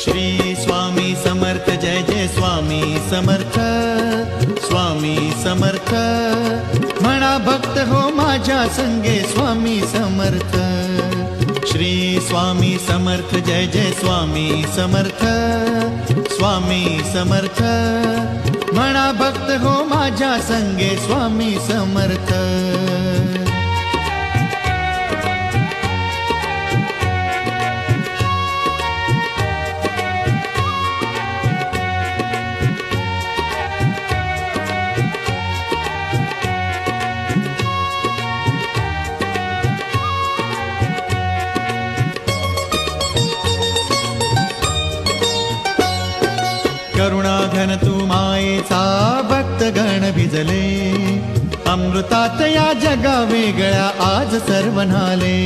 श्री स्वामी समर्थ जय जय स्वामी समर्थ स्वामी समर्थ म्हणा भक्त हो माझ्या संगे स्वामी समर्थ श्री स्वामी समर्थ जय जय स्वामी समर्थ स्वामी समर्थ म्हणा भक्त हो माझ्या संगे स्वामी समर्थ करुणाघन तू मायेचा भक्त गण भिजले अमृतात या जगा वेगळ्या आज सर्व न्हाले।